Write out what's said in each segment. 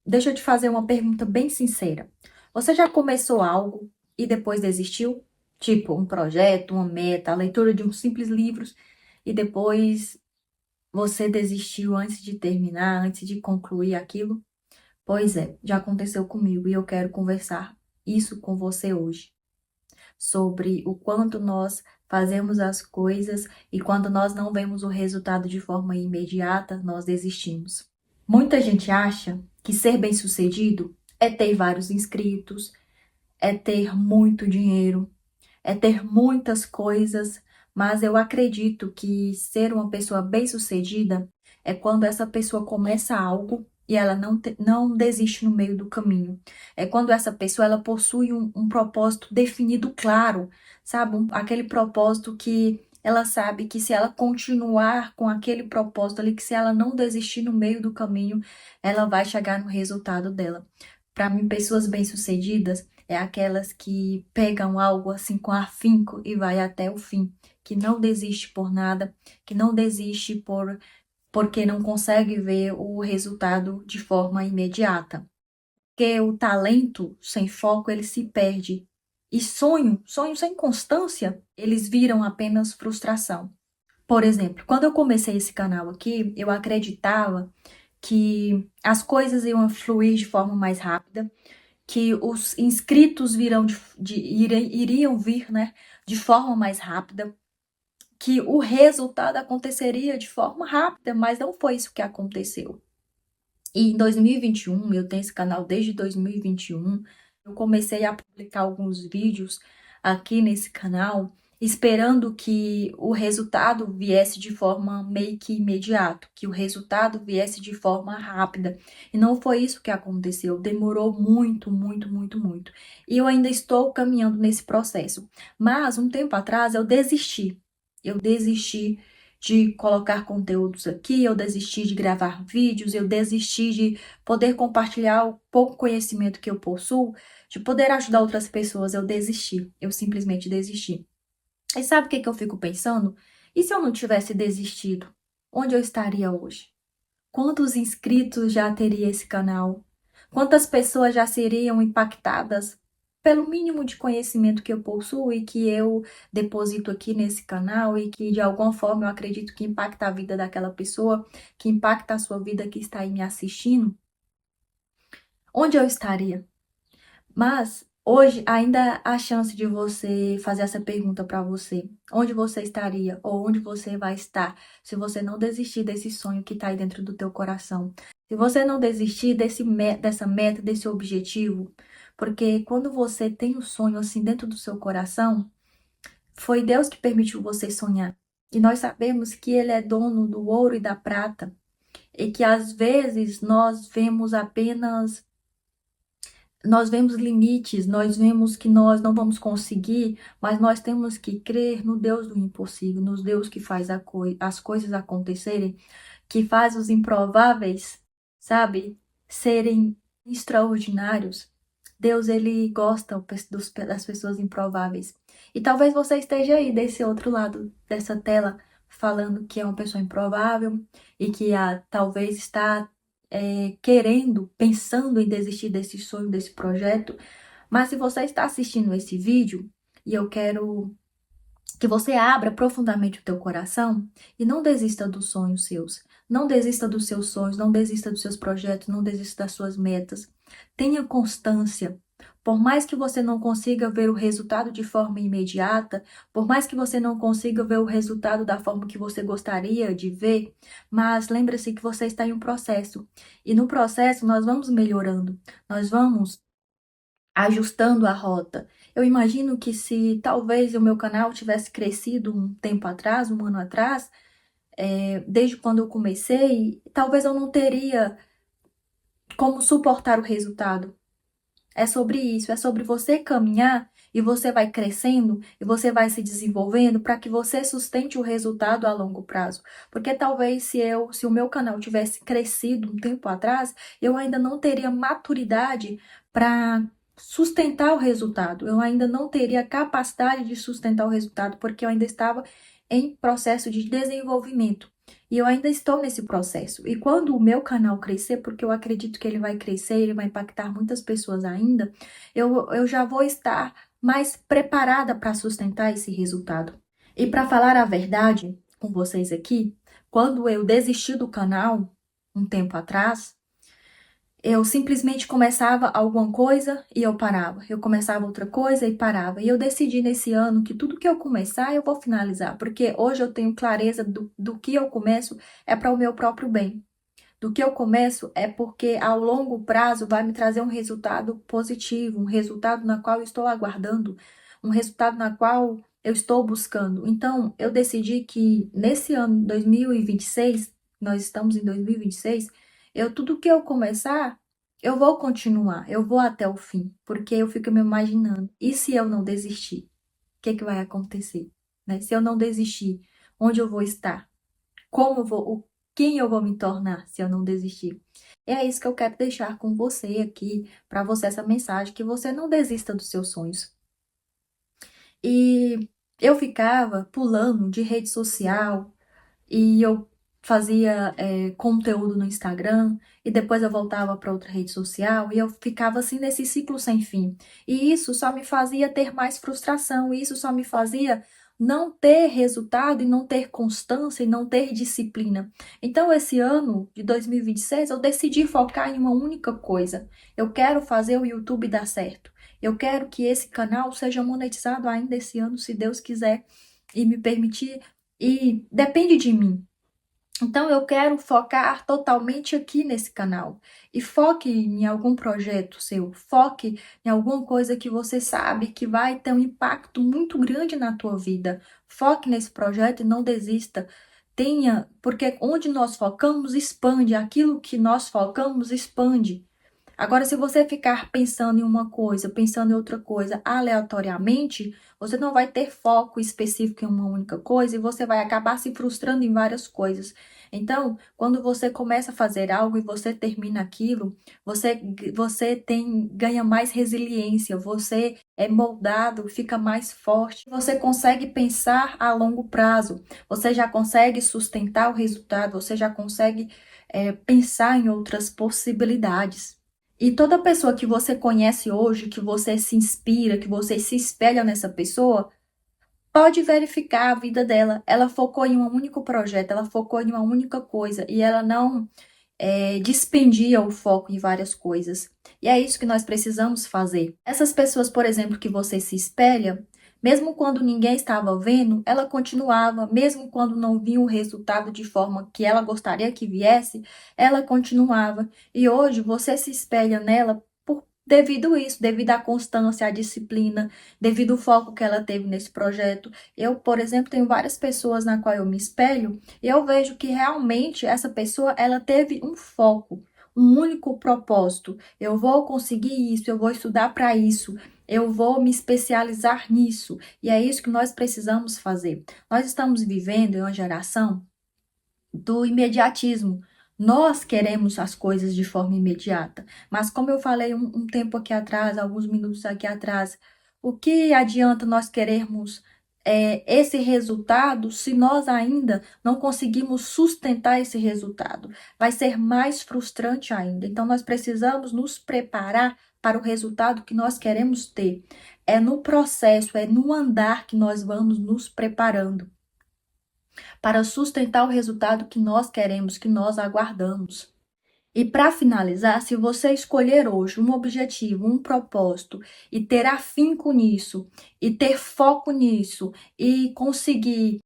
Deixa eu te fazer uma pergunta bem sincera. Você já começou algo e depois desistiu? Tipo, um projeto, uma meta, a leitura de um simples livro e depois você desistiu antes de terminar, antes de concluir aquilo? Pois é, já aconteceu comigo e eu quero conversar isso com você hoje. Sobre o quanto nós fazemos as coisas e quando nós não vemos o resultado de forma imediata, nós desistimos. Muita gente acha que ser bem-sucedido é ter vários inscritos, é ter muito dinheiro, é ter muitas coisas, mas eu acredito que ser uma pessoa bem-sucedida é quando essa pessoa começa algo e ela não desiste no meio do caminho. É quando essa pessoa ela possui um propósito definido claro, sabe? Aquele propósito que ela sabe que se ela continuar com aquele propósito ali, que se ela não desistir no meio do caminho, ela vai chegar no resultado dela. Para mim, pessoas bem-sucedidas é aquelas que pegam algo assim com afinco e vai até o fim, que não desiste por nada, que não desiste porque não consegue ver o resultado de forma imediata. Porque o talento sem foco, ele se perde. E sonho sem constância, eles viram apenas frustração. Por exemplo, quando eu comecei esse canal aqui, eu acreditava que as coisas iam fluir de forma mais rápida, que os inscritos iriam vir, né, de forma mais rápida, que o resultado aconteceria de forma rápida, mas não foi isso que aconteceu. E em 2021, eu tenho esse canal desde 2021, eu comecei a publicar alguns vídeos aqui nesse canal, esperando que o resultado viesse de forma meio que imediato, que o resultado viesse de forma rápida. E não foi isso que aconteceu, demorou muito, muito, muito, muito. E eu ainda estou caminhando nesse processo. Mas um tempo atrás eu desisti. Eu desisti de colocar conteúdos aqui, eu desisti de gravar vídeos, eu desisti de poder compartilhar o pouco conhecimento que eu possuo, de poder ajudar outras pessoas, eu desisti, eu simplesmente desisti. E sabe o que que eu fico pensando? E se eu não tivesse desistido? Onde eu estaria hoje? Quantos inscritos já teria esse canal? Quantas pessoas já seriam impactadas pelo mínimo de conhecimento que eu possuo e que eu deposito aqui nesse canal e que de alguma forma eu acredito que impacta a vida daquela pessoa, que impacta a sua vida que está aí me assistindo? Onde eu estaria? Mas hoje ainda há a chance de você fazer essa pergunta para você. Onde você estaria ou onde você vai estar se você não desistir desse sonho que está aí dentro do teu coração? Se você não desistir dessa meta, desse objetivo, porque quando você tem o sonho assim dentro do seu coração, foi Deus que permitiu você sonhar. E nós sabemos que Ele é dono do ouro e da prata, e que às vezes nós vemos limites, nós vemos que nós não vamos conseguir, mas nós temos que crer no Deus do impossível, no Deus que faz as coisas acontecerem, que faz os improváveis, sabe, serem extraordinários. Deus, ele gosta das pessoas improváveis. E talvez você esteja aí desse outro lado dessa tela, falando que é uma pessoa improvável e que talvez está querendo, pensando em desistir desse sonho, desse projeto. Mas se você está assistindo esse vídeo e eu quero que você abra profundamente o teu coração e não desista dos sonhos seus. Não desista dos seus sonhos, não desista dos seus projetos, não desista das suas metas. Tenha constância. Por mais que você não consiga ver o resultado de forma imediata, por mais que você não consiga ver o resultado da forma que você gostaria de ver, mas lembre-se que você está em um processo. E no processo nós vamos melhorando, nós vamos ajustando a rota. Eu imagino que se talvez o meu canal tivesse crescido um tempo atrás, um ano atrás, desde quando eu comecei, talvez eu não teria como suportar o resultado. É sobre isso, é sobre você caminhar e você vai crescendo e você vai se desenvolvendo para que você sustente o resultado a longo prazo. Porque talvez se o meu canal tivesse crescido um tempo atrás, eu ainda não teria maturidade para sustentar o resultado. Eu ainda não teria capacidade de sustentar o resultado porque eu ainda estava em processo de desenvolvimento. E eu ainda estou nesse processo. E quando o meu canal crescer, porque eu acredito que ele vai crescer, ele vai impactar muitas pessoas ainda, eu já vou estar mais preparada para sustentar esse resultado. E para falar a verdade com vocês aqui, quando eu desisti do canal, um tempo atrás, eu simplesmente começava alguma coisa e eu parava. Eu começava outra coisa e parava. E eu decidi nesse ano que tudo que eu começar, eu vou finalizar. Porque hoje eu tenho clareza do que eu começo é para o meu próprio bem. Do que eu começo é porque ao longo prazo vai me trazer um resultado positivo, um resultado na qual eu estou aguardando, um resultado na qual eu estou buscando. Então, eu decidi que nesse ano 2026, nós estamos em 2026, tudo que eu começar, eu vou continuar, eu vou até o fim, porque eu fico me imaginando, e se eu não desistir? O que que vai acontecer? Né? Se eu não desistir, onde eu vou estar? Como eu vou, quem eu vou me tornar se eu não desistir? E é isso que eu quero deixar com você aqui, para você essa mensagem, que você não desista dos seus sonhos. E eu ficava pulando de rede social e eu fazia conteúdo no Instagram e depois eu voltava para outra rede social e eu ficava assim nesse ciclo sem fim. E isso só me fazia ter mais frustração, e isso só me fazia não ter resultado e não ter constância e não ter disciplina. Então, esse ano de 2026, eu decidi focar em uma única coisa. Eu quero fazer o YouTube dar certo. Eu quero que esse canal seja monetizado ainda esse ano, se Deus quiser e me permitir. E depende de mim. Então, eu quero focar totalmente aqui nesse canal. E foque em algum projeto seu, foque em alguma coisa que você sabe que vai ter um impacto muito grande na tua vida. Foque nesse projeto e não desista. Tenha, porque onde nós focamos, expande. Aquilo que nós focamos, expande. Agora, se você ficar pensando em uma coisa, pensando em outra coisa aleatoriamente, você não vai ter foco específico em uma única coisa e você vai acabar se frustrando em várias coisas. Então, quando você começa a fazer algo e você termina aquilo, você ganha mais resiliência, você é moldado, fica mais forte, você consegue pensar a longo prazo, você já consegue sustentar o resultado, você já consegue pensar em outras possibilidades. E toda pessoa que você conhece hoje, que você se inspira, que você se espelha nessa pessoa, pode verificar a vida dela. Ela focou em um único projeto, ela focou em uma única coisa e ela não dispendia o foco em várias coisas. E é isso que nós precisamos fazer. Essas pessoas, por exemplo, que você se espelha, mesmo quando ninguém estava vendo, ela continuava, mesmo quando não vinha o resultado de forma que ela gostaria que viesse, ela continuava. E hoje você se espelha nela devido a isso, devido à constância, à disciplina, devido ao foco que ela teve nesse projeto. Eu, por exemplo, tenho várias pessoas na qual eu me espelho e eu vejo que realmente essa pessoa, ela teve um foco, um único propósito. Eu vou conseguir isso, eu vou estudar para isso, eu vou me especializar nisso. E é isso que nós precisamos fazer. Nós estamos vivendo em uma geração do imediatismo. Nós queremos as coisas de forma imediata. Mas como eu falei um tempo aqui atrás, alguns minutos aqui atrás, o que adianta nós querermos esse resultado se nós ainda não conseguimos sustentar esse resultado? Vai ser mais frustrante ainda. Então, nós precisamos nos preparar para o resultado que nós queremos ter. É no processo, é no andar que nós vamos nos preparando para sustentar o resultado que nós queremos, que nós aguardamos. E para finalizar, se você escolher hoje um objetivo, um propósito e ter afinco nisso, e ter foco nisso, e conseguir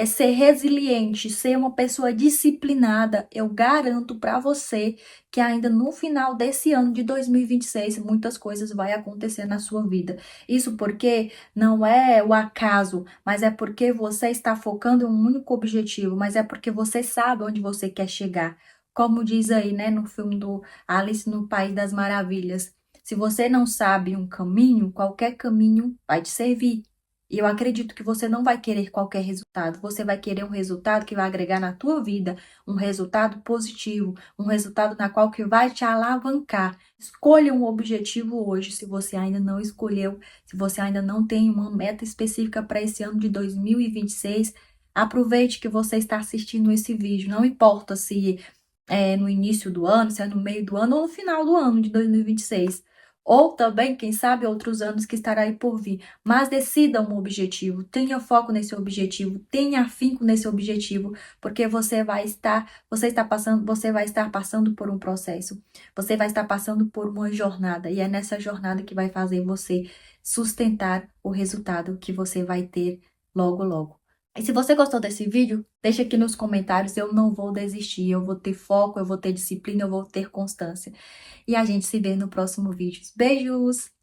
ser resiliente, ser uma pessoa disciplinada, eu garanto para você que ainda no final desse ano de 2026 muitas coisas vão acontecer na sua vida. Isso porque não é o acaso, mas é porque você está focando em um único objetivo, mas é porque você sabe onde você quer chegar. Como diz aí, né, no filme do Alice no País das Maravilhas, se você não sabe um caminho, qualquer caminho vai te servir. E eu acredito que você não vai querer qualquer resultado, você vai querer um resultado que vai agregar na tua vida, um resultado positivo, um resultado na qual que vai te alavancar. Escolha um objetivo hoje, se você ainda não escolheu, se você ainda não tem uma meta específica para esse ano de 2026, Aproveite que você está assistindo esse vídeo. Não importa se é no início do ano, se é no meio do ano ou no final do ano de 2026. Ou também, quem sabe, outros anos que estará aí por vir. Mas decida um objetivo, tenha foco nesse objetivo, tenha afinco nesse objetivo, porque você vai estar passando por um processo. Você vai estar passando por uma jornada, e é nessa jornada que vai fazer você sustentar o resultado que você vai ter logo, logo. E se você gostou desse vídeo, deixa aqui nos comentários, eu não vou desistir, eu vou ter foco, eu vou ter disciplina, eu vou ter constância. E a gente se vê no próximo vídeo. Beijos!